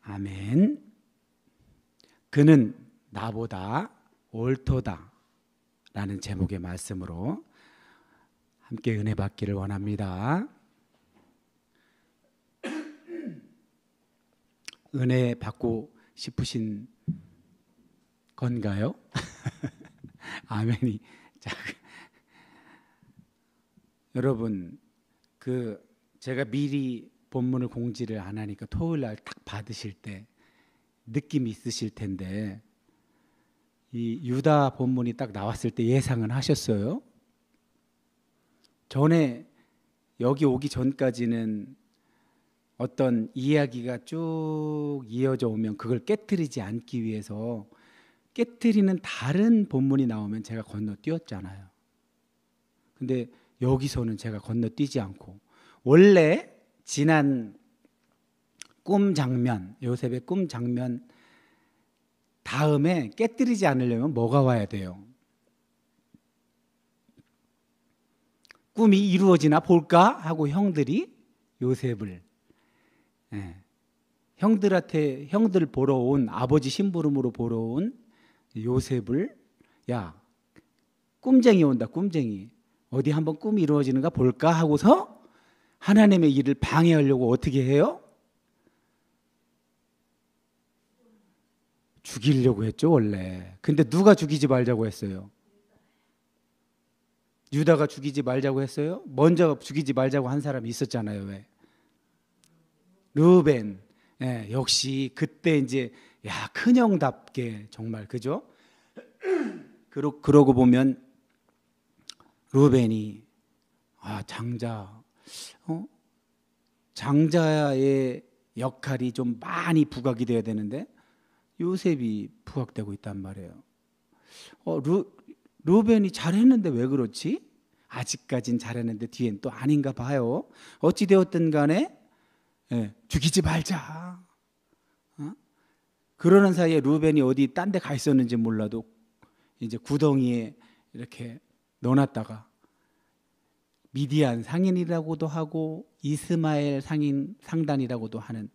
아멘. 그는 나보다 옳도다 라는 제목의 말씀으로 함께 은혜 받기를 원합니다. 은혜 받고 싶으신 건가요? 아멘이. 자, 여러분, 제가 미리 본문을 공지를 안 하니까 토요일 날 딱 받으실 때 느낌이 있으실 텐데, 이 유다 본문이 딱 나왔을 때 예상은 하셨어요? 전에 여기 오기 전까지는 어떤 이야기가 쭉 이어져 오면 그걸 깨트리지 않기 위해서 깨트리는 다른 본문이 나오면 제가 건너뛰었잖아요. 근데 여기서는 제가 건너뛰지 않고, 원래 지난 꿈 장면, 요셉의 꿈 장면 다음에 깨트리지 않으려면 뭐가 와야 돼요? 꿈이 이루어지나 볼까 하고 형들이 요셉을, 형들 보러 온, 아버지 심부름으로 보러 온 요셉을, 야, 꿈쟁이 온다, 꿈쟁이. 어디 한번 꿈이 이루어지는가 볼까 하고서 하나님의 일을 방해하려고 어떻게 해요? 죽이려고 했죠, 원래. 근데 누가 죽이지 말자고 했어요? 유다가 죽이지 말자고 했어요? 먼저 죽이지 말자고 한 사람이 있었잖아요. 왜? 르우벤. 역시 그때 이제 큰형답게 정말, 그죠? 그러고 보면 르우벤이 장자의 역할이 좀 많이 부각이 돼야 되는데 요셉이 부각되고 있단 말이에요. 르우벤이 잘했는데 왜 그렇지? 아직까진 잘했는데 뒤엔 또 아닌가 봐요. 어찌되었든 간에 죽이지 말자. 그러는 사이에 르우벤이 어디 딴 데 가 있었는지 몰라도 이제 구덩이에 이렇게 넣어놨다가 미디안 상인이라고도 하고 이스마엘 상단이라고도 하는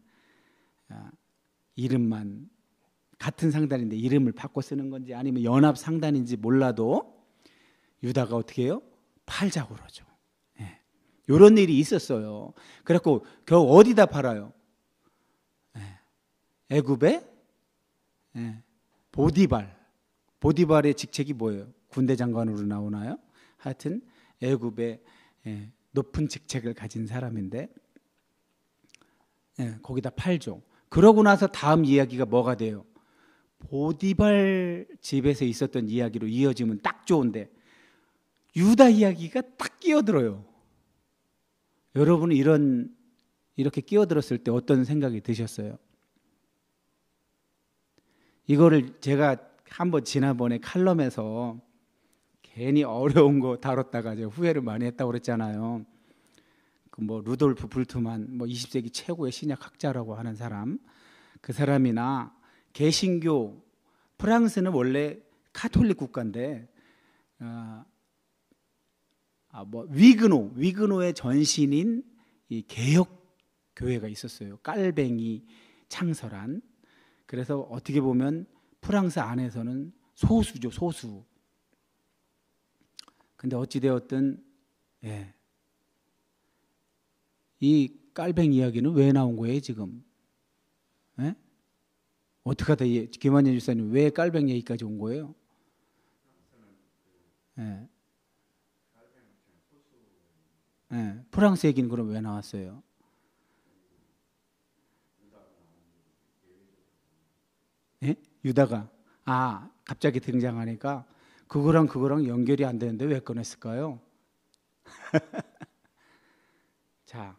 이름만 같은 상단인데 이름을 바꿔 쓰는 건지 아니면 연합 상단인지 몰라도 유다가 어떻게 해요? 팔자고 그러죠. 이런 일이 있었어요. 그래갖고 겨우 어디다 팔아요? 애굽의 보디발의 직책이 뭐예요? 군대 장관으로 나오나요? 하여튼 애굽의 높은 직책을 가진 사람인데 거기다 팔죠. 그러고 나서 다음 이야기가 뭐가 돼요? 보디발 집에서 있었던 이야기로 이어지면 딱 좋은데 유다 이야기가 딱 끼어들어요. 여러분은 이렇게 끼어들었을 때 어떤 생각이 드셨어요? 이거를 제가 한번 지난번에 칼럼에서 괜히 어려운 거 다뤘다가 제가 후회를 많이 했다고 그랬잖아요. 루돌프 불트만 20세기 최고의 신약학자라고 하는 사람, 그 사람이나 개신교, 프랑스는 원래 카톨릭 국가인데 위그노의 전신인 이 개혁 교회가 있었어요. 깔뱅이 창설한. 그래서 어떻게 보면 프랑스 안에서는 소수죠, 소수. 근데 어찌되었든 이 깔뱅이 이야기는 왜 나온 거예요 지금? 어떻게 하다 김환년 집사님 왜 깔뱅이 얘기까지 온 거예요? 프랑스 얘기는 그럼 왜 나왔어요? 유다가 갑자기 등장하니까 그거랑 연결이 안 되는데 왜 꺼냈을까요? 자,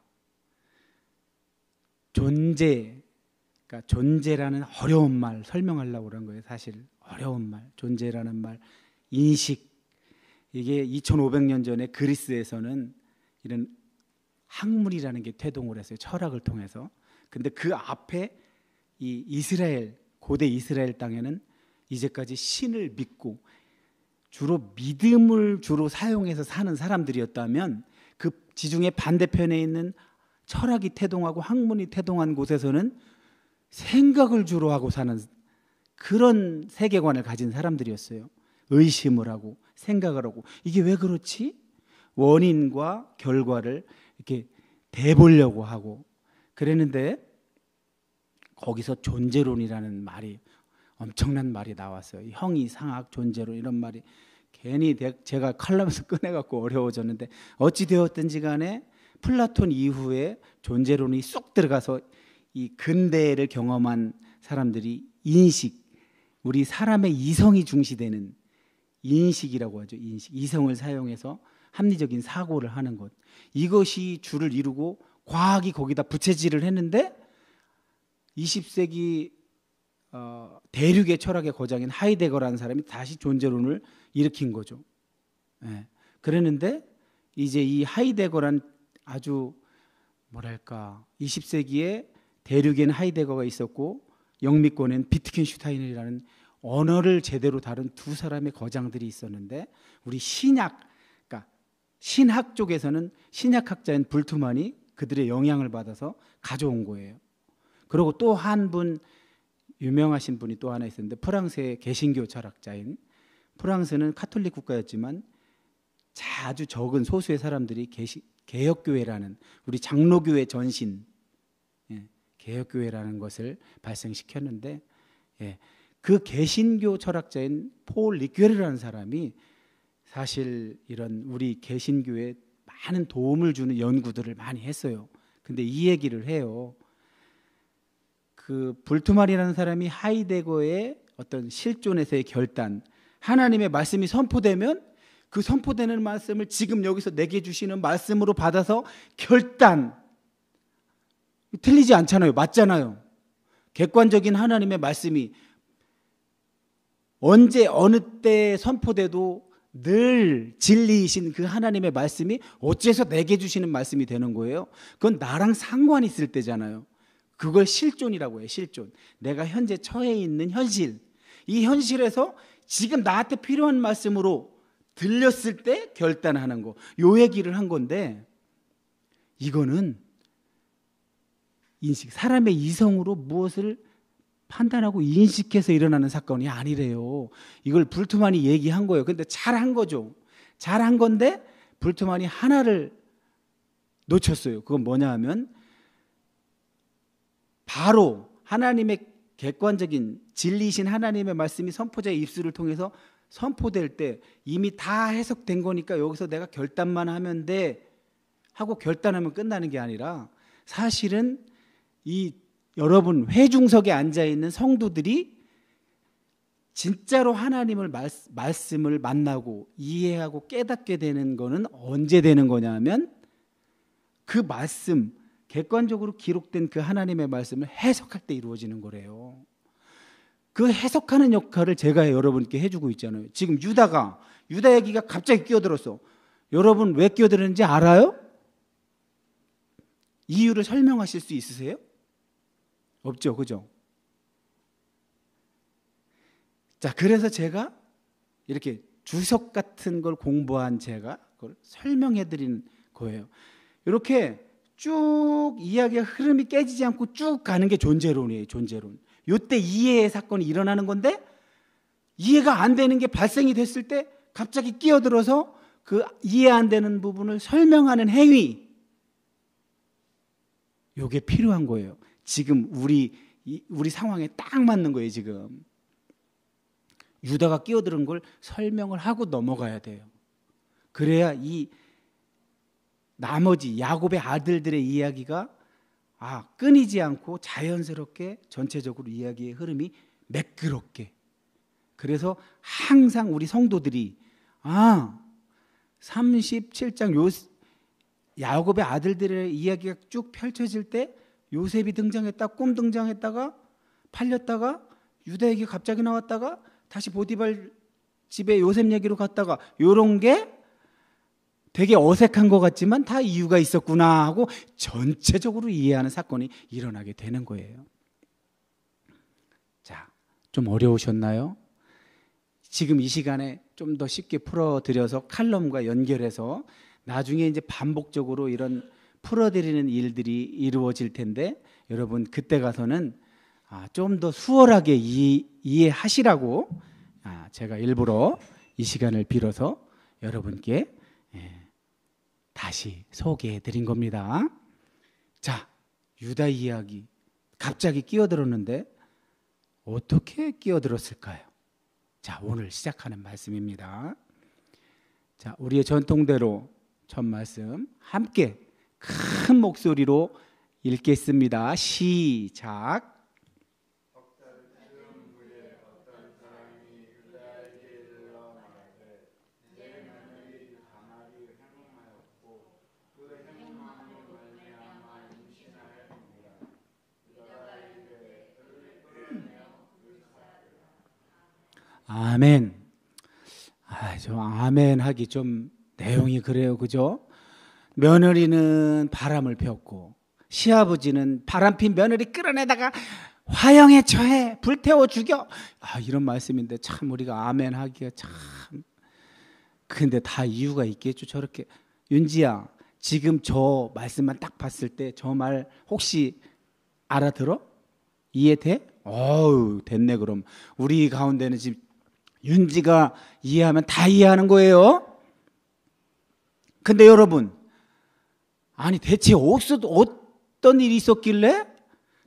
그러니까 존재라는 어려운 말 설명하려고 그런 거예요. 사실 어려운 말, 존재라는 말, 인식. 이게 2500년 전에 그리스에서는 이런 학문이라는 게 태동을 했어요. 철학을 통해서. 근데 그 앞에 이 이스라엘, 고대 이스라엘 땅에는 이제까지 신을 믿고 주로 믿음을 주로 사용해서 사는 사람들이었다면 그 지중해 반대편에 있는 철학이 태동하고 학문이 태동한 곳에서는 생각을 주로 하고 사는 그런 세계관을 가진 사람들이었어요. 의심을 하고 생각을 하고, 이게 왜 그렇지? 원인과 결과를 이렇게 대보려고 하고 그랬는데, 거기서 존재론이라는 말이, 엄청난 말이 나왔어요. 형이상학 존재론, 이런 말이 괜히 제가 칼럼에서 꺼내갖고 어려워졌는데, 어찌 되었든지 간에 플라톤 이후에 존재론이 쏙 들어가서 이 근대를 경험한 사람들이 인식, 우리 사람의 이성이 중시되는 인식이라고 하죠. 인식, 이성을 사용해서 합리적인 사고를 하는 것, 이것이 주를 이루고 과학이 거기다 부채질을 했는데, 20세기 대륙의 철학의 거장인 하이데거라는 사람이 다시 존재론을 일으킨 거죠. 예. 그랬는데 이제 이 하이데거란 아주 뭐랄까 20세기에 대륙에는 하이데거가 있었고 영미권에는 비트겐슈타인이라는 언어를 제대로 다룬 두 사람의 거장들이 있었는데, 우리 신약, 그러니까 신학 쪽에서는 신약학자인 불트만이 그들의 영향을 받아서 가져온 거예요. 그리고 또 한 분, 유명하신 분이 또 하나 있었는데, 프랑스의 개신교 철학자인, 프랑스는 카톨릭 국가였지만 아주 적은 소수의 사람들이 개혁교회라는, 우리 장로교회 전신, 개혁교회라는 것을 발생시켰는데, 그 개신교 철학자인 폴 리퀘르라는 사람이 사실 이런 우리 개신교에 많은 도움을 주는 연구들을 많이 했어요. 근데 이 얘기를 해요. 그 불투만이라는 사람이 하이데거의 어떤 실존에서의 결단, 하나님의 말씀이 선포되면 그 선포되는 말씀을 지금 여기서 내게 주시는 말씀으로 받아서 결단, 틀리지 않잖아요. 맞잖아요. 객관적인 하나님의 말씀이 언제 어느 때 선포돼도 늘 진리이신 그 하나님의 말씀이 어째서 내게 주시는 말씀이 되는 거예요? 그건 나랑 상관이 있을 때잖아요. 그걸 실존이라고 해요. 실존. 내가 현재 처해 있는 현실, 이 현실에서 지금 나한테 필요한 말씀으로 들렸을 때 결단하는 거, 요 얘기를 한 건데, 이거는 인식, 사람의 이성으로 무엇을 판단하고 인식해서 일어나는 사건이 아니래요. 이걸 불트만이 얘기한 거예요. 근데 잘한 거죠. 잘한 건데 불트만이 하나를 놓쳤어요. 그건 뭐냐 하면, 바로 하나님의 객관적인 진리이신 하나님의 말씀이 선포자의 입술을 통해서 선포될 때 이미 다 해석된 거니까 여기서 내가 결단만 하면 돼 하고 결단하면 끝나는 게 아니라, 사실은 이 여러분 회중석에 앉아있는 성도들이 진짜로 하나님을 말씀을 만나고 이해하고 깨닫게 되는 거는 언제 되는 거냐면, 그 말씀, 객관적으로 기록된 그 하나님의 말씀을 해석할 때 이루어지는 거래요. 그 해석하는 역할을 제가 여러분께 해주고 있잖아요. 지금 유다 얘기가 갑자기 끼어들었어. 여러분 왜 끼어들었는지 알아요? 이유를 설명하실 수 있으세요? 없죠, 그죠? 자, 그래서 제가 이렇게 주석 같은 걸 공부한 제가 그걸 설명해 드리는 거예요. 이렇게 쭉 이야기의 흐름이 깨지지 않고 쭉 가는 게 존재론이에요. 존재론. 이때 이해의 사건이 일어나는 건데, 이해가 안 되는 게 발생이 됐을 때 갑자기 끼어들어서 그 이해 안 되는 부분을 설명하는 행위, 이게 필요한 거예요. 지금 우리 상황에 딱 맞는 거예요. 지금 유다가 끼어드는 걸 설명을 하고 넘어가야 돼요. 그래야 이 나머지 야곱의 아들들의 이야기가 끊이지 않고 자연스럽게 전체적으로 이야기의 흐름이 매끄럽게. 그래서 항상 우리 성도들이 37장 야곱의 아들들의 이야기가 쭉 펼쳐질 때 요셉이 등장했다, 꿈 등장했다가 팔렸다가 유다 얘기 갑자기 나왔다가 다시 보디발 집에 요셉 얘기로 갔다가, 이런 게 되게 어색한 것 같지만 다 이유가 있었구나 하고 전체적으로 이해하는 사건이 일어나게 되는 거예요. 자, 좀 어려우셨나요? 지금 이 시간에 좀 더 쉽게 풀어드려서 칼럼과 연결해서 나중에 이제 반복적으로 이런 풀어드리는 일들이 이루어질 텐데, 여러분 그때 가서는 좀 더 수월하게 이해하시라고 제가 일부러 이 시간을 빌어서 여러분께 다시 소개해 드린 겁니다. 자, 유다 이야기 갑자기 끼어들었는데 어떻게 끼어들었을까요? 자, 오늘 시작하는 말씀입니다. 자, 우리의 전통대로 첫 말씀 함께 큰 목소리로 읽겠습니다. 시작. 아멘. 좀 아멘 하기 좀 내용이 그래요, 그죠? 며느리는 바람을 폈고 시아버지는 바람핀 며느리 끌어내다가 화형에 처해 불태워 죽여. 이런 말씀인데 참 우리가 아멘 하기가 참. 근데 다 이유가 있겠죠. 저렇게 윤지야, 지금 저 말씀만 딱 봤을 때 저 말 혹시 알아들어? 이해돼? 됐네. 그럼 우리 가운데는 지금 윤지가 이해하면 다 이해하는 거예요. 근데 여러분, 아니 대체 어떤 일이 있었길래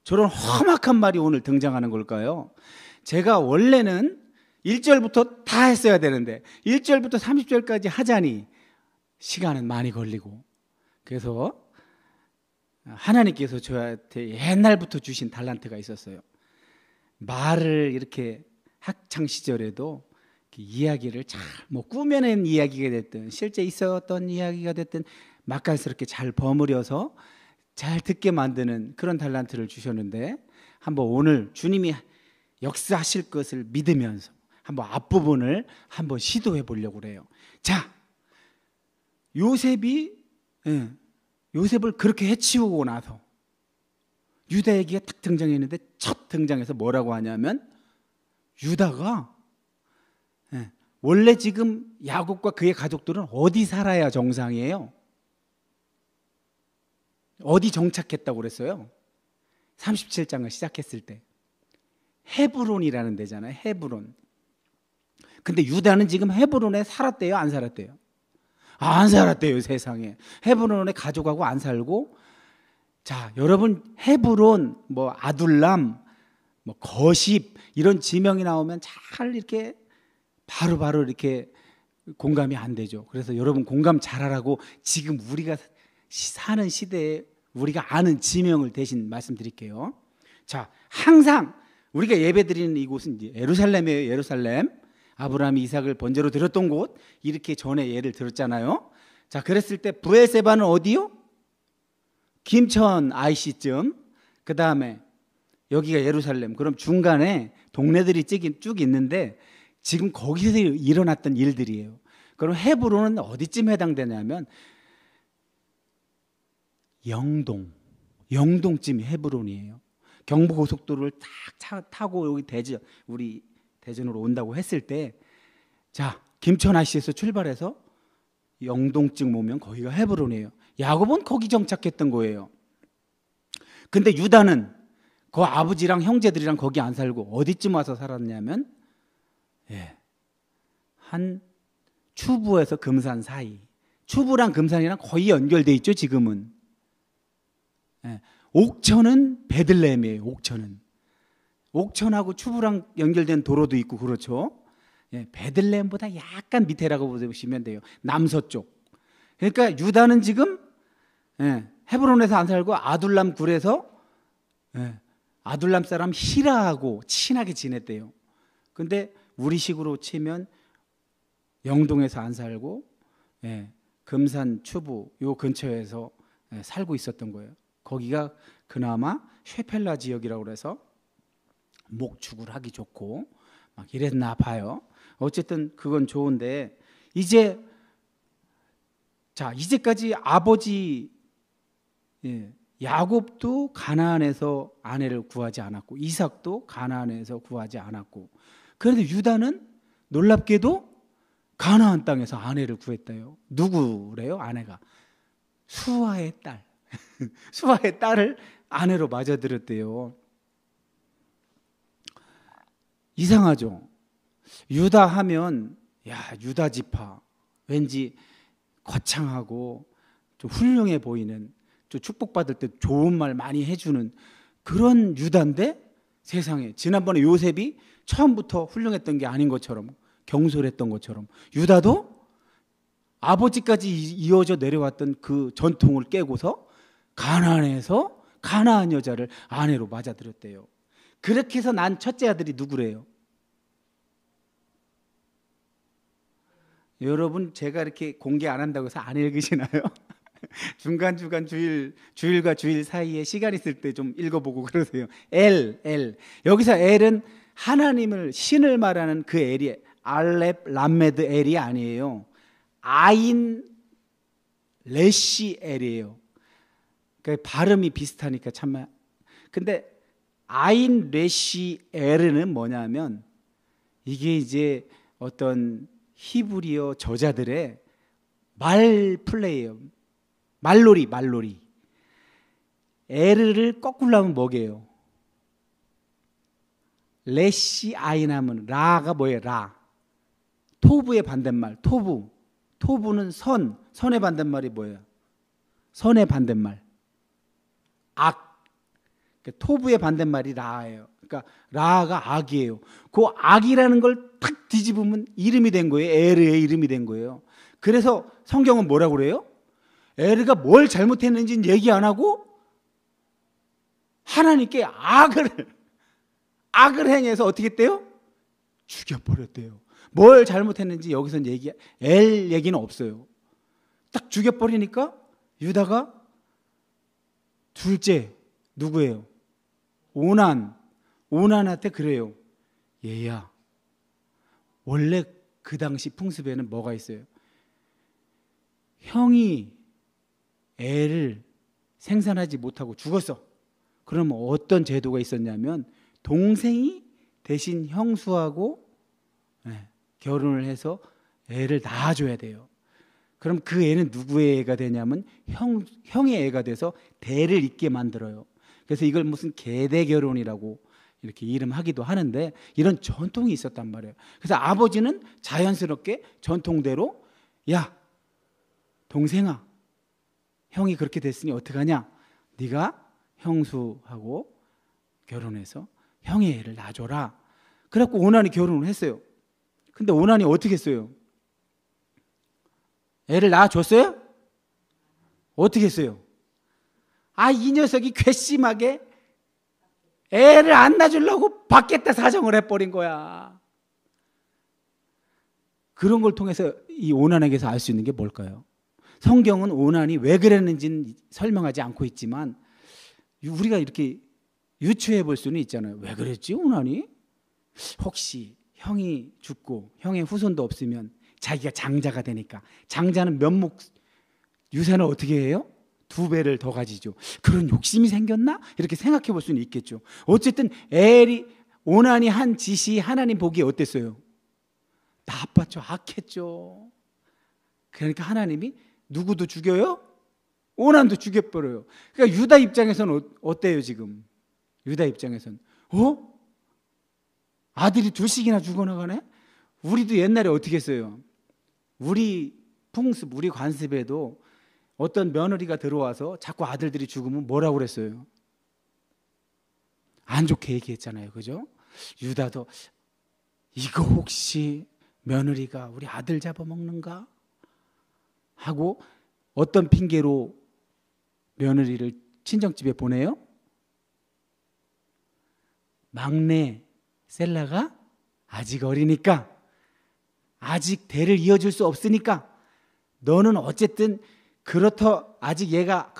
저런 험악한 말이 오늘 등장하는 걸까요? 제가 원래는 1절부터 다 했어야 되는데 1절부터 30절까지 하자니 시간은 많이 걸리고, 그래서 하나님께서 저한테 옛날부터 주신 달란트가 있었어요. 말을 이렇게 학창 시절에도 이야기를 잘 꾸며낸 이야기가 됐든 실제 있었던 이야기가 됐든 맛깔스럽게 잘 버무려서 잘 듣게 만드는 그런 달란트를 주셨는데, 한번 오늘 주님이 역사하실 것을 믿으면서 한번 앞부분을 한번 시도해 보려고 그래요. 자, 요셉을 그렇게 해치우고 나서 유다 얘기가 딱 등장했는데 첫 등장해서 뭐라고 하냐면, 유다가 원래 지금 야곱과 그의 가족들은 어디 살아야 정상이에요? 어디 정착했다고 그랬어요? 37장을 시작했을 때 헤브론이라는 데잖아요. 헤브론. 근데 유다는 지금 헤브론에 살았대요, 안 살았대요? 안 살았대요. 세상에 헤브론에 가족하고 안 살고. 자, 여러분, 헤브론, 아둘람, 거십 이런 지명이 나오면 잘 이렇게 바로 이렇게 공감이 안 되죠. 그래서 여러분 공감 잘하라고 지금 우리가 사는 시대에 우리가 아는 지명을 대신 말씀드릴게요. 자, 항상 우리가 예배드리는 이곳은 예루살렘이에요. 예루살렘. 아브라함이 이삭을 번제로 드렸던 곳, 이렇게 전에 예를 들었잖아요. 자, 그랬을 때 브엘세바는 어디요? 김천 IC쯤. 그 다음에 여기가 예루살렘. 그럼 중간에 동네들이 쭉 있는데 지금 거기서 일어났던 일들이에요. 그럼 헤브론은 어디쯤 해당되냐면 영동쯤이 헤브론이에요. 경부고속도로를 딱 타고 여기 우리 대전으로 온다고 했을 때, 자, 김천IC에서 출발해서 영동쯤 오면 거기가 헤브론이에요. 야곱은 거기 정착했던 거예요. 근데 유다는 그 아버지랑 형제들이랑 거기 안 살고 어디쯤 와서 살았냐면 한 추부에서 금산 사이. 추부랑 금산이랑 거의 연결돼 있죠, 지금은. 옥천은 베들레헴이에요. 옥천하고 추부랑 연결된 도로도 있고 그렇죠. 베들레헴보다 약간 밑에라고 보시면 돼요. 남서쪽. 그러니까 유다는 지금 헤브론에서 안 살고 아둘람 굴에서 아둘람 사람 히라하고 친하게 지냈대요. 근데 우리식으로 치면 영동에서 안 살고 금산 추부 요 근처에서 살고 있었던 거예요. 거기가 그나마 쉐펠라 지역이라고 그래서 목축을 하기 좋고 막 이랬나 봐요. 어쨌든 그건 좋은데, 이제까지 아버지 야곱도 가나안에서 아내를 구하지 않았고 이삭도 가나안에서 구하지 않았고, 그런데 유다는 놀랍게도 가나안 땅에서 아내를 구했대요. 누구래요? 아내가 수아의 딸. 수아의 딸을 아내로 맞아들였대요. 이상하죠. 유다 하면 야, 유다 지파 왠지 거창하고 좀 훌륭해 보이는, 좀 축복받을 때 좋은 말 많이 해주는 그런 유다인데, 세상에 지난번에 요셉이 처음부터 훌륭했던 게 아닌 것처럼, 경솔했던 것처럼 유다도 아버지까지 이어져 내려왔던 그 전통을 깨고서 가나안에서 가나안 여자를 아내로 맞아들였대요. 그렇게 해서 난 첫째 아들이 누구래요? 여러분, 제가 이렇게 공개 안 한다고 해서 안 읽으시나요? 중간중간 주일과 주일 사이에 시간 있을 때 좀 읽어보고 그러세요. 엘. 여기서 엘은 하나님을, 신을 말하는 그 엘이 알렙 람메드 엘이 아니에요. 아인 레시 엘이에요. 그러니까 발음이 비슷하니까 참. 근데 아인 레시 엘은 뭐냐면, 이게 이제 어떤 히브리어 저자들의 말 플레이예요. 말놀이. 에르를 거꾸로 하면 뭐게요? 레시 아인 하면 라가 뭐예요? 라. 토부의 반대말 토부는 선의 반대말이 뭐예요? 선의 반대말 악. 그러니까 토부의 반대말이 라예요. 그러니까 라가 악이에요. 그 악이라는 걸 탁 뒤집으면 이름이 된 거예요. 에르의 이름이 된 거예요. 그래서 성경은 뭐라고 그래요? 에르가 뭘 잘못했는지는 얘기 안 하고 하나님께 악을 행해서 어떻게 했대요? 죽여버렸대요. 뭘 잘못했는지 여기서는 엘 얘기는 없어요. 딱 죽여버리니까 유다가 둘째 누구예요? 오난한테 그래요. 얘야, 원래 그 당시 풍습에는 뭐가 있어요? 형이 애를 생산하지 못하고 죽었어. 그러면 어떤 제도가 있었냐면, 동생이 대신 형수하고 결혼을 해서 애를 낳아줘야 돼요. 그럼 그 애는 누구의 애가 되냐면 형의 애가 돼서 대를 잇게 만들어요. 그래서 이걸 무슨 계대 결혼이라고 이렇게 이름하기도 하는데, 이런 전통이 있었단 말이에요. 그래서 아버지는 자연스럽게 전통대로, 야, 동생아, 형이 그렇게 됐으니 어떡하냐? 네가 형수하고 결혼해서 형의 애를 낳아줘라. 그래갖고 오난이 결혼을 했어요. 근데 오난이 어떻게 했어요? 애를 낳아줬어요? 어떻게 했어요? 이 녀석이 괘씸하게 애를 안 낳아주려고 받겠다 사정을 해버린 거야. 그런 걸 통해서 이 오난에게서 알 수 있는 게 뭘까요? 성경은 오난이 왜 그랬는지는 설명하지 않고 있지만, 우리가 이렇게 유추해 볼 수는 있잖아요. 왜 그랬지 오난이? 혹시 형이 죽고 형의 후손도 없으면 자기가 장자가 되니까, 장자는 면목 유산을 어떻게 해요? 2배를 더 가지죠. 그런 욕심이 생겼나? 이렇게 생각해 볼 수는 있겠죠. 어쨌든 오난이 한 짓이 하나님 보기에 어땠어요? 나빴죠. 악했죠. 그러니까 하나님이 누구도 죽여요? 오난도 죽여버려요. 그러니까 유다 입장에서는 어때요 지금? 유다 입장에서는 아들이 2씩이나 죽어나가네? 우리도 옛날에 어떻게 했어요? 우리 풍습, 우리 관습에도 어떤 며느리가 들어와서 자꾸 아들들이 죽으면 뭐라고 그랬어요? 안 좋게 얘기했잖아요. 그죠? 유다도 이거 혹시 며느리가 우리 아들 잡아먹는가? 하고 어떤 핑계로 며느리를 친정집에 보내요? 막내 셀라가 아직 어리니까, 아직 대를 이어줄 수 없으니까, 너는 어쨌든 그렇다, 아직 얘가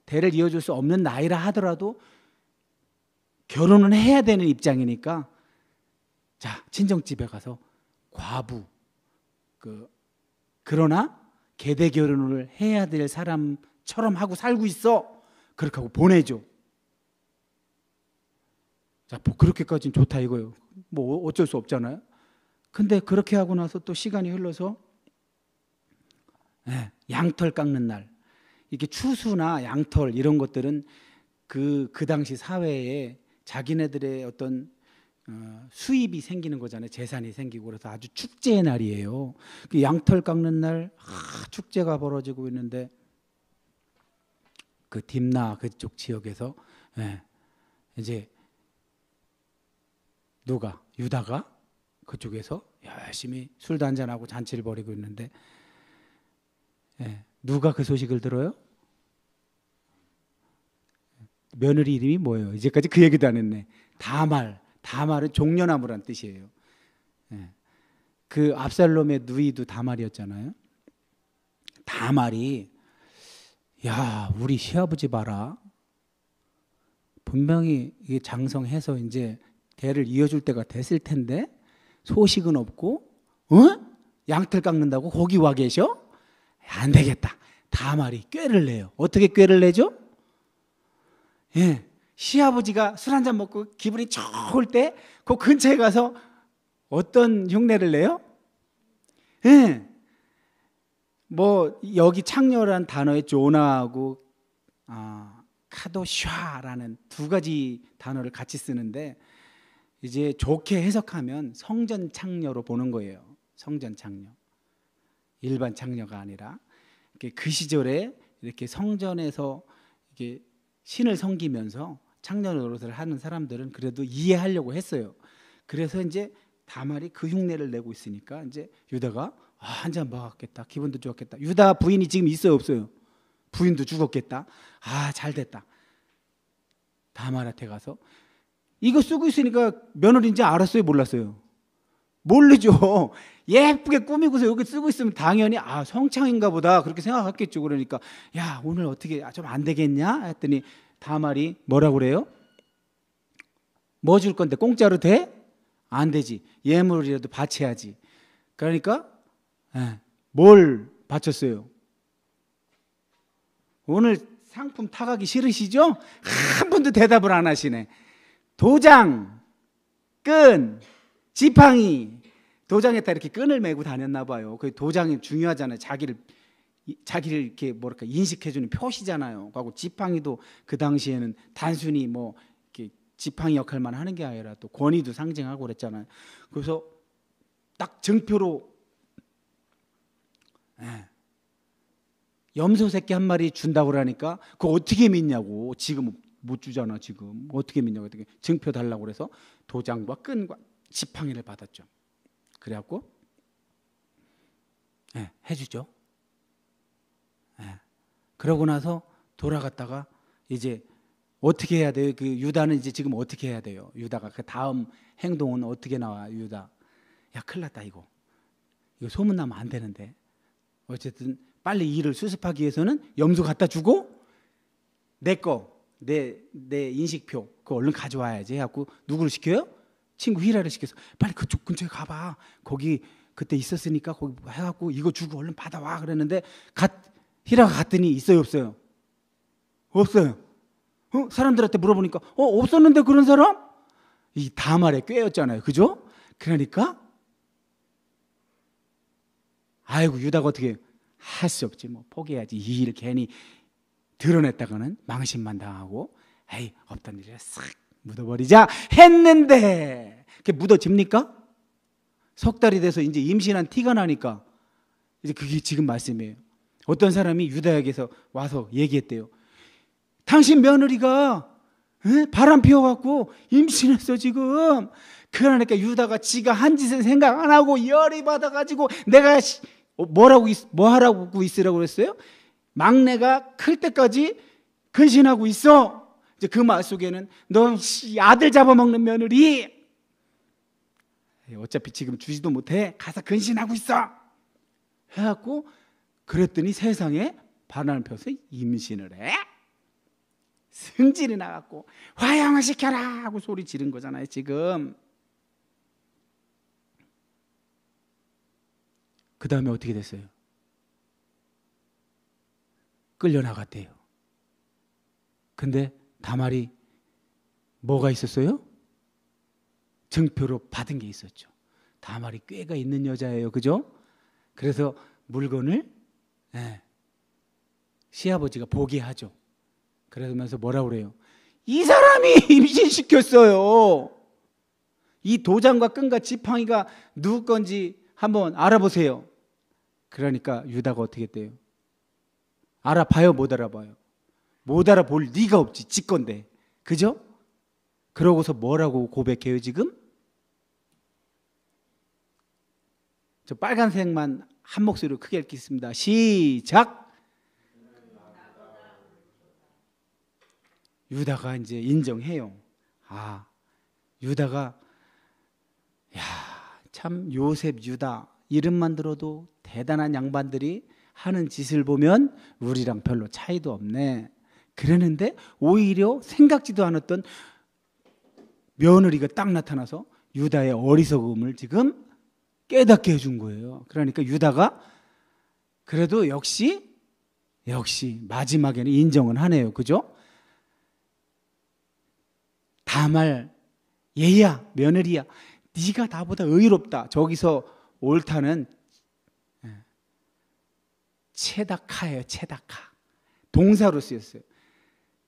대를 이어줄 수 없는 나이라 하더라도 결혼은 해야 되는 입장이니까, 자, 친정집에 가서 과부, 그러나 계대 결혼을 해야 될 사람처럼 하고 살고 있어. 그렇게 하고 보내죠. 자, 뭐 그렇게까지는 좋다 이거예요. 뭐 어쩔 수 없잖아요. 근데 그렇게 하고 나서 또 시간이 흘러서 양털 깎는 날, 이렇게 추수나 양털 이런 것들은 그 당시 사회에 자기네들의 어떤 수입이 생기는 거잖아요. 재산이 생기고. 그래서 아주 축제의 날이에요. 그 양털 깎는 날 축제가 벌어지고 있는데 그 딥나 그쪽 지역에서 이제 누가 유다가 그쪽에서 열심히 술도 한잔하고 잔치를 벌이고 있는데 누가 그 소식을 들어요? 며느리 이름이 뭐예요? 이제까지 그 얘기도 안 했네. 다말. 다말은 종려나무란 뜻이에요. 그 압살롬의 누이도 다말이었잖아요. 다말이 야, 우리 시아버지 봐라. 분명히 이게 장성해서 이제 대를 이어줄 때가 됐을 텐데 소식은 없고 양털 깎는다고 거기 와 계셔? 안 되겠다. 다말이 꾀를 내요. 어떻게 꾀를 내죠? 시아버지가 술 한잔 먹고 기분이 좋을 때 그 근처에 가서 어떤 흉내를 내요? 뭐 여기 창녀라는 단어에 조나하고 카도샤라는 두 가지 단어를 같이 쓰는데 이제 좋게 해석하면 성전 창녀로 보는 거예요. 성전 창녀. 일반 창녀가 아니라 그 시절에 이렇게 성전에서 이렇게 신을 섬기면서 창녀 노릇을 하는 사람들은 그래도 이해하려고 했어요. 그래서 이제 다말이 그 흉내를 내고 있으니까 이제 유다가 한 잔 먹었겠다. 기분도 좋았겠다. 유다 부인이 지금 있어요, 없어요? 부인도 죽었겠다. 잘 됐다. 다말한테 가서 이거 쓰고 있으니까 며느리인지 알았어요, 몰랐어요? 모르죠. 예쁘게 꾸미고서 여기 쓰고 있으면 당연히 성창인가 보다 그렇게 생각했겠죠. 그러니까 야, 오늘 어떻게 좀 안 되겠냐 했더니 다말이 뭐라고 그래요? 뭐 줄 건데 공짜로 돼? 안 되지. 예물이라도 바쳐야지. 그러니까 뭘 바쳤어요? 오늘 상품 타가기 싫으시죠? 한 번도 대답을 안 하시네. 도장, 끈, 지팡이. 도장에다 이렇게 끈을 메고 다녔나 봐요. 그 도장이 중요하잖아요. 자기를 이렇게 뭐랄까 인식해주는 표시잖아요. 그리고 지팡이도 그 당시에는 단순히 뭐 이렇게 지팡이 역할만 하는 게 아니라 또 권위도 상징하고 그랬잖아요. 그래서 딱 증표로 염소 새끼 한 마리 준다고 그러니까 그거 어떻게 믿냐고. 지금 못 주잖아. 지금 어떻게 믿냐고. 어떻게 증표 달라고 그래서 도장과 끈과 지팡이를 받았죠. 그래갖고 해주죠. 그러고 나서 돌아갔다가 이제 어떻게 해야 돼요? 그 유다는 이제 지금 어떻게 해야 돼요? 유다가 그 다음 행동은 어떻게 나와? 유다, 야, 큰일 났다. 이거 소문나면 안 되는데. 어쨌든 빨리 일을 수습하기 위해서는 염소 갖다 주고 내 인식표 그거 얼른 가져와야지 해갖고 누구를 시켜요? 친구 히라를 시켜서 빨리 그쪽 근처에 가봐. 거기 그때 있었으니까 거기 해갖고 이거 주고 얼른 받아와 그랬는데 히라가 갔더니 있어요, 없어요? 없어요. 사람들한테 물어보니까 없었는데 그런 사람? 이 다말의 꾀였잖아요. 그죠? 그러니까 아이고 유다가 어떻게 할 수 없지. 뭐 포기해야지. 이 일 괜히 드러냈다가는 망신만 당하고 에이 없던 일을 싹 묻어버리자 했는데 그게 묻어집니까? 석 달이 돼서 이제 임신한 티가 나니까 이제 그게 지금 말씀이에요. 어떤 사람이 유다에게서 와서 얘기했대요. 당신 며느리가 바람 피워갖고 임신했어 지금. 그러니까 유다가 지가 한 짓을 생각 안 하고 열이 받아가지고 내가 뭐 하라고 있으라고 그랬어요? 막내가 클 때까지 근신하고 있어. 이제 그 말 속에는 너 아들 잡아먹는 며느리 어차피 지금 주지도 못해 가서 근신하고 있어 해갖고 그랬더니 세상에 바람을 펴서 임신을 해. 승질이 나갖고 화양을 시켜라 하고 소리 지른 거잖아요. 지금 그 다음에 어떻게 됐어요? 끌려나갔대요. 근데 다말이 뭐가 있었어요? 증표로 받은 게 있었죠. 다말이 꾀가 있는 여자예요. 그죠? 그래서 물건을 시아버지가 보게 하죠. 그러면서 뭐라고 그래요? 이 사람이 임신시켰어요. 이 도장과 끈과 지팡이가 누구 건지 한번 알아보세요. 그러니까 유다가 어떻게 했대요? 알아봐요, 못 알아봐요? 못 알아볼 리가 없지. 지 건데. 그죠? 그러고서 뭐라고 고백해요 지금? 저 빨간색만 한 목소리로 크게 읽겠습니다. 시작! 유다가 이제 인정해요. 아, 유다가, 야, 참 요셉, 유다 이름만 들어도 대단한 양반들이 하는 짓을 보면 우리랑 별로 차이도 없네. 그러는데 오히려 생각지도 않았던 며느리가 딱 나타나서 유다의 어리석음을 지금 깨닫게 해준 거예요. 그러니까 유다가 그래도 역시 마지막에는 인정은 하네요. 그죠? 다말, 얘야, 며느리야, 네가 나보다 의롭다. 저기서 옳다는 체다카예요. 체다카. 동사로 쓰였어요.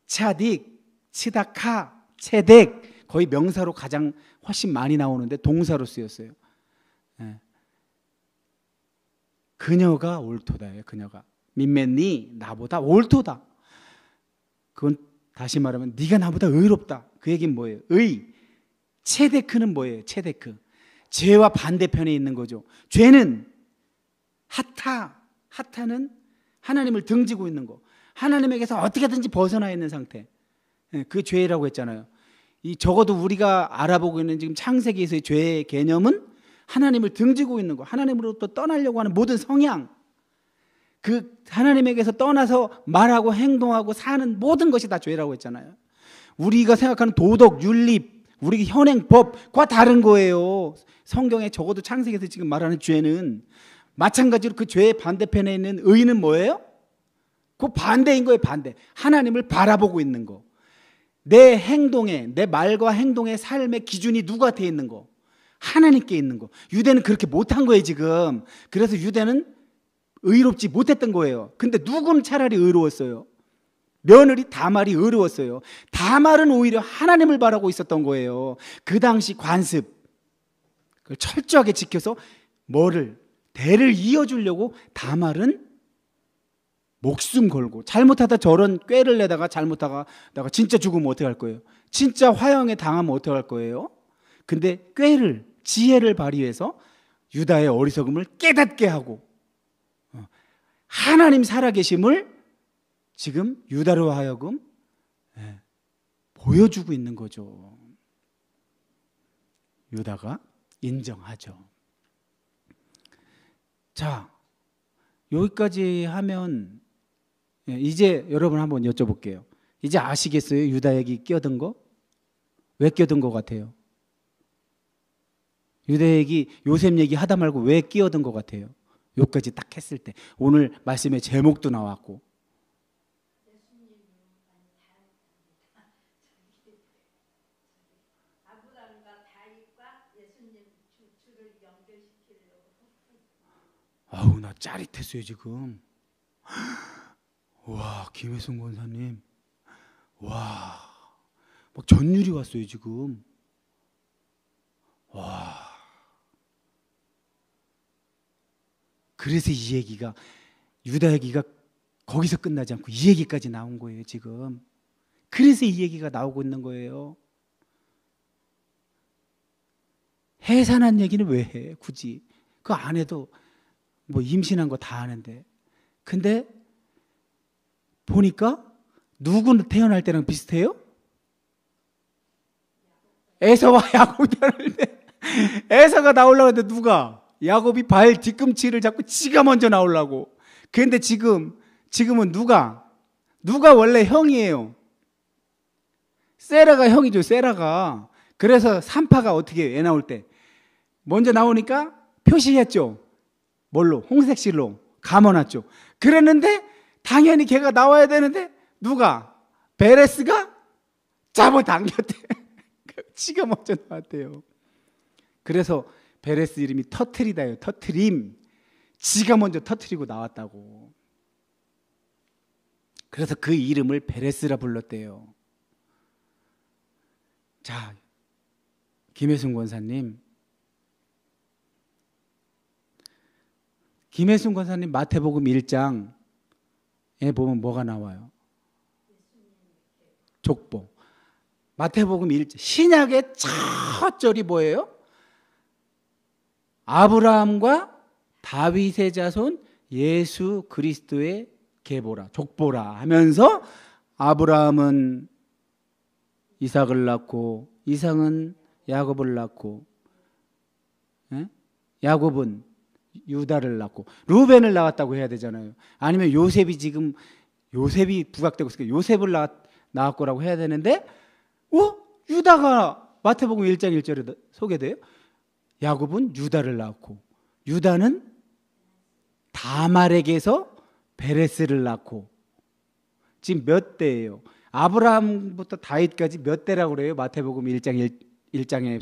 차딕, 치다카, 체덱. 거의 명사로 가장 훨씬 많이 나오는데 동사로 쓰였어요. 그녀가 옳도다예요. 그녀가. 민맨니 나보다 옳도다. 그건 다시 말하면 네가 나보다 의롭다. 그 얘기는 뭐예요? 체데크는 뭐예요? 체데크. 죄와 반대편에 있는 거죠. 죄는 하타는 하나님을 등지고 있는 거. 하나님에게서 어떻게든지 벗어나 있는 상태. 그 죄라고 했잖아요. 이 적어도 우리가 알아보고 있는 지금 창세기에서의 죄의 개념은 하나님을 등지고 있는 거, 하나님으로부터 떠나려고 하는 모든 성향, 그 하나님에게서 떠나서 말하고 행동하고 사는 모든 것이 다 죄라고 했잖아요. 우리가 생각하는 도덕, 윤리, 우리 현행법과 다른 거예요. 성경에 적어도 창세기에서 지금 말하는 죄는 마찬가지로 그 죄의 반대편에 있는 의는 뭐예요? 그 반대인 거예요. 반대. 하나님을 바라보고 있는 거. 내 행동에, 내 말과 행동의 삶의 기준이 누구한테 있는 거? 하나님께 있는 거. 유대는 그렇게 못한 거예요 지금. 그래서 유대는 의롭지 못했던 거예요. 근데 누구는 차라리 의로웠어요? 며느리 다말이 의로웠어요. 다말은 오히려 하나님을 바라고 있었던 거예요. 그 당시 관습 그걸 철저하게 지켜서 대를 이어주려고 다말은 목숨 걸고, 잘못하다 저런 꾀를 내다가 잘못하다가 진짜 죽으면 어떻게 할 거예요? 진짜 화형에 당하면 어떻게 할 거예요? 근데 지혜를 발휘해서 유다의 어리석음을 깨닫게 하고 하나님 살아계심을 지금 유다로 하여금 보여주고 있는 거죠. 유다가 인정하죠. 자, 여기까지 하면 이제 여러분 한번 여쭤볼게요. 이제 아시겠어요? 유다 얘기 끼어든 거? 왜 끼어든 것 같아요? 유다 얘기, 요셉 얘기 하다 말고 왜 끼어든 것 같아요? 여기까지 딱 했을 때 오늘 말씀의 제목도 나왔고. 아우, 나 짜릿했어요 지금. 와, 김혜순 권사님, 와, 막 전율이 왔어요 지금. 와. 그래서 이 얘기가, 유다 얘기가 거기서 끝나지 않고 이 얘기까지 나온 거예요 지금. 그래서 이 얘기가 나오고 있는 거예요. 해산한 얘기는 왜 해? 굳이 그 안에도 뭐 임신한 거 다 아는데. 근데 보니까 누구는 태어날 때랑 비슷해요? 에서와 야곱이 태어날 때 에서가 나오려고 했는데 누가? 야곱이 발 뒤꿈치를 잡고 지가 먼저 나오려고. 그런데 지금은 누가 원래 형이에요? 세라가 형이죠. 세라가. 그래서 산파가 어떻게 해요? 애 나올 때 먼저 나오니까 표시했죠. 뭘로? 홍색실로 감아놨죠. 그랬는데 당연히 걔가 나와야 되는데 누가? 베레스가 잡아당겼대. 지가 먼저 나왔대요. 그래서 베레스 이름이 터트리다예요. 터트림. 지가 먼저 터트리고 나왔다고. 그래서 그 이름을 베레스라 불렀대요. 자, 김혜순 권사님, 김혜순 권사님 마태복음 1장에 보면 뭐가 나와요? 족보. 마태복음 1장 신약의 첫 절이 뭐예요? 아브라함과 다윗의 자손 예수 그리스도의 계보라, 족보라 하면서 아브라함은 이삭을 낳고 이삭은 야곱을 낳고 야곱은 유다를 낳고 루벤을 낳았다고 해야 되잖아요. 아니면 요셉이 부각되고 있으니까 요셉을 낳았고라고 해야 되는데 유다가 마태복음 1장 1절에 소개돼요. 야곱은 유다를 낳았고 유다는 다말에게서 베레스를 낳고 지금 몇 대예요? 아브라함부터 다윗까지 몇 대라고 그래요? 마태복음 1장의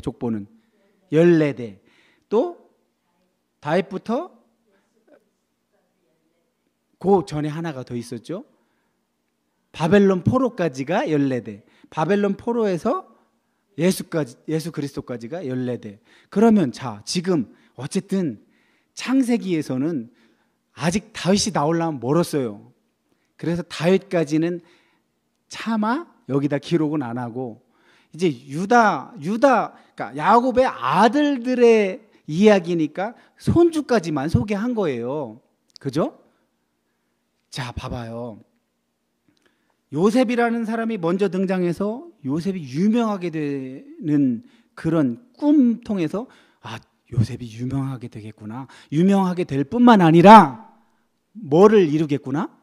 족보는 14대. 또 다윗부터 그 전에 하나가 더 있었죠. 바벨론 포로까지가 14대. 바벨론 포로에서 예수 그리스도까지가 14대. 그러면 자, 지금 어쨌든 창세기에서는 아직 다윗이 나오려면 멀었어요. 그래서 다윗까지는 차마 여기다 기록은 안 하고 이제 유다 그러니까 야곱의 아들들의 이야기니까 손주까지만 소개한 거예요. 그죠? 자, 봐봐요. 요셉이라는 사람이 먼저 등장해서 요셉이 유명하게 되는 그런 꿈 통해서 요셉이 유명하게 되겠구나. 유명하게 될 뿐만 아니라 뭐를 이루겠구나?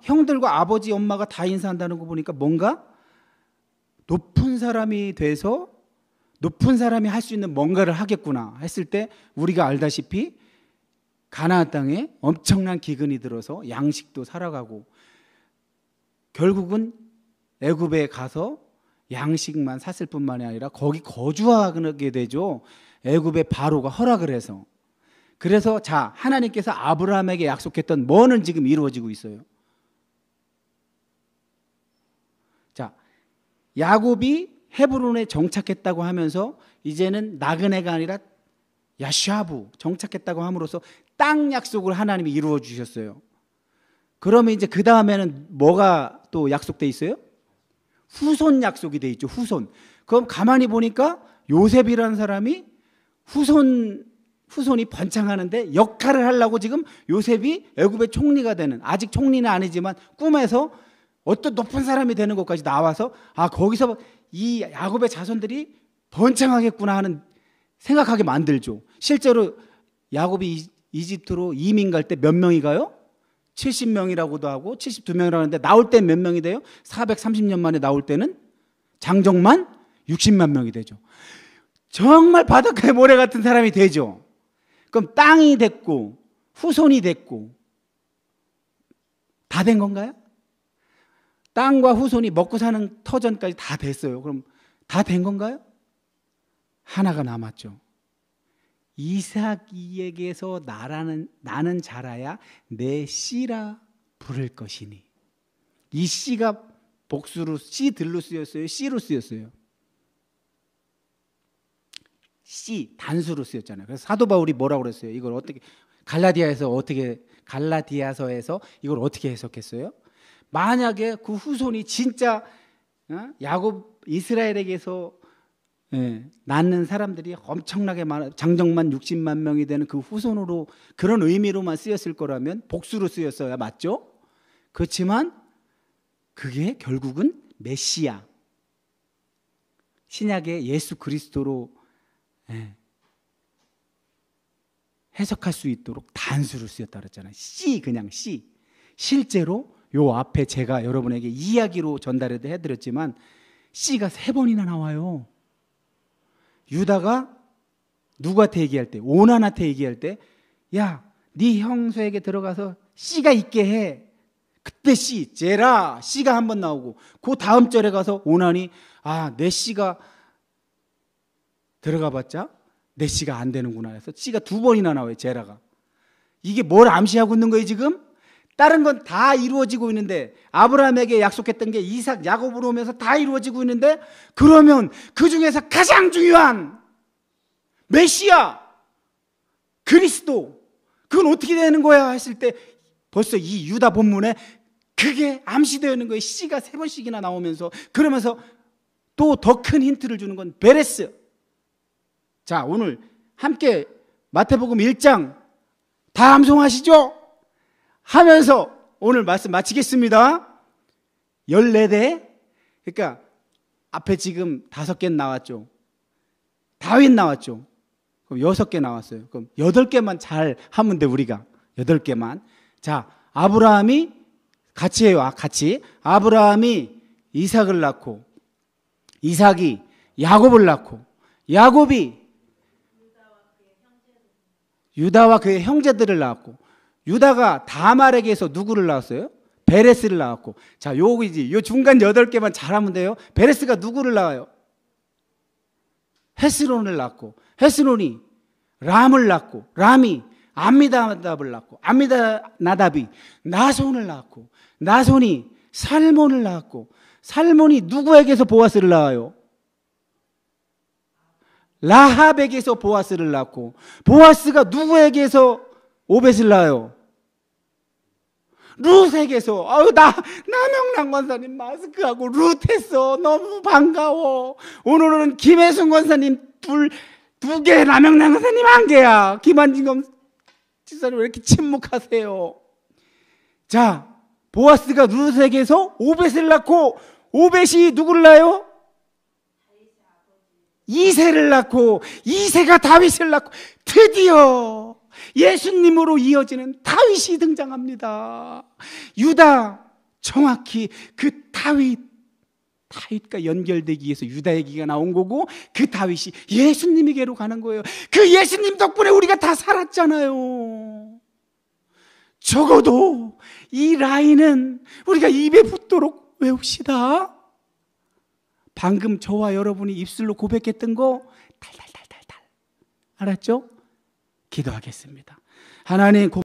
형들과 아버지 엄마가 다 인사한다는 거 보니까 뭔가 높은 사람이 돼서 높은 사람이 할 수 있는 뭔가를 하겠구나 했을 때 우리가 알다시피 가나안 땅에 엄청난 기근이 들어서 양식도 살아가고 결국은 애굽에 가서 양식만 샀을 뿐만이 아니라 거기 거주하게 되죠. 애굽의 바로가 허락을 해서. 그래서 자, 하나님께서 아브라함에게 약속했던 뭐는 지금 이루어지고 있어요. 자, 야곱이 헤브론에 정착했다고 하면서 이제는 나그네가 아니라 야샤부 정착했다고 함으로써 땅 약속을 하나님이 이루어 주셨어요. 그러면 이제 그 다음에는 뭐가 또 약속돼 있어요? 후손 약속이 돼 있죠. 후손. 그럼 가만히 보니까 요셉이라는 사람이 후손이 번창하는데 역할을 하려고 지금 요셉이 애굽의 총리가 되는, 아직 총리는 아니지만 꿈에서 어떤 높은 사람이 되는 것까지 나와서 거기서 이 야곱의 자손들이 번창하겠구나 하는 생각하게 만들죠. 실제로 야곱이 이집트로 이민 갈 때 몇 명이 가요? 70명이라고도 하고 72명이라고 하는데 나올 때 몇 명이 돼요? 430년 만에 나올 때는 장정만 60만 명이 되죠. 정말 바닷가의 모래 같은 사람이 되죠. 그럼 땅이 됐고 후손이 됐고 다 된 건가요? 땅과 후손이 먹고 사는 터전까지 다 됐어요. 그럼 다 된 건가요? 하나가 남았죠. 이삭에게서 나는 자라야 내 씨라 부를 것이니. 이 씨가 복수로 씨들로 쓰였어요? 씨로 쓰였어요? 씨 단수로 쓰였잖아요. 그래서 사도 바울이 뭐라고 그랬어요? 이걸 어떻게 갈라디아서에서 이걸 어떻게 해석했어요? 만약에 그 후손이 진짜 야곱 이스라엘에게서 낳는 사람들이 엄청나게 많아, 장정만 60만 명이 되는 그 후손으로 그런 의미로만 쓰였을 거라면 복수로 쓰였어야 맞죠? 그렇지만 그게 결국은 메시아 신약의 예수 그리스도로 해석할 수 있도록 단수로 쓰였다 그랬잖아요. 그냥 씨. 실제로 요 앞에 제가 여러분에게 이야기로 전달해드렸지만 씨가 3번이나 나와요. 유다가 누구한테 얘기할 때? 오난한테 얘기할 때 야, 네 형수에게 들어가서 씨가 있게 해. 그때 제라 씨가 한 번 나오고 그 다음 절에 가서 오난이 내 씨가 들어가봤자 내 씨가 안 되는구나 해서 씨가 2번이나 나와요. 제라가. 이게 뭘 암시하고 있는 거예요 지금? 다른 건 다 이루어지고 있는데, 아브라함에게 약속했던 게 이삭, 야곱으로 오면서 다 이루어지고 있는데, 그러면 그 중에서 가장 중요한 메시아, 그리스도, 그건 어떻게 되는 거야 했을 때 벌써 이 유다 본문에 그게 암시되어 있는 거예요. 씨가 3번씩이나 나오면서. 그러면서 또 더 큰 힌트를 주는 건 베레스. 자, 오늘 함께 마태복음 1장 다 암송하시죠? 하면서 오늘 말씀 마치겠습니다. 14대. 그러니까 앞에 지금 5개 나왔죠. 다윗 나왔죠. 그럼 6개 나왔어요. 그럼 8개만 잘 하면 돼, 우리가. 8개만. 자, 아브라함이 같이 해요. 같이. 아브라함이 이삭을 낳고, 이삭이 야곱을 낳고, 야곱이 유다와 그의 형제들을 낳았고, 유다가 다말에게서 누구를 낳았어요? 베레스를 낳았고. 자, 요거지. 요 중간 8개만 잘하면 돼요. 베레스가 누구를 낳아요? 헤스론을 낳고, 헤스론이 람을 낳고, 람이 암미다답을 낳고, 암미다나답이 나손을 낳고, 나손이 살몬을 낳았고, 살몬이 누구에게서 보아스를 낳아요? 라합에게서 보아스를 낳고, 보아스가 누구에게서 오벳을 낳아요? 룻에게서. 남영란 권사님 마스크하고 룻 했어. 너무 반가워. 오늘은 김혜순 권사님 두 개, 남영란 권사님 1개야. 김한진검 지사님 왜 이렇게 침묵하세요? 자, 보아스가 룻에게서 오벳을 낳고, 오벳이 누구를 낳아요? 이새를 낳고, 이새가 다윗을 낳고, 드디어 예수님으로 이어지는 다윗이 등장합니다. 유다, 정확히 그 다윗과 연결되기 위해서 유다 얘기가 나온 거고, 그 다윗이 예수님에게로 가는 거예요. 그 예수님 덕분에 우리가 다 살았잖아요. 적어도 이 라인은 우리가 입에 붙도록 외웁시다. 방금 저와 여러분이 입술로 고백했던 거 달달달달달. 알았죠? 기도하겠습니다. 하나님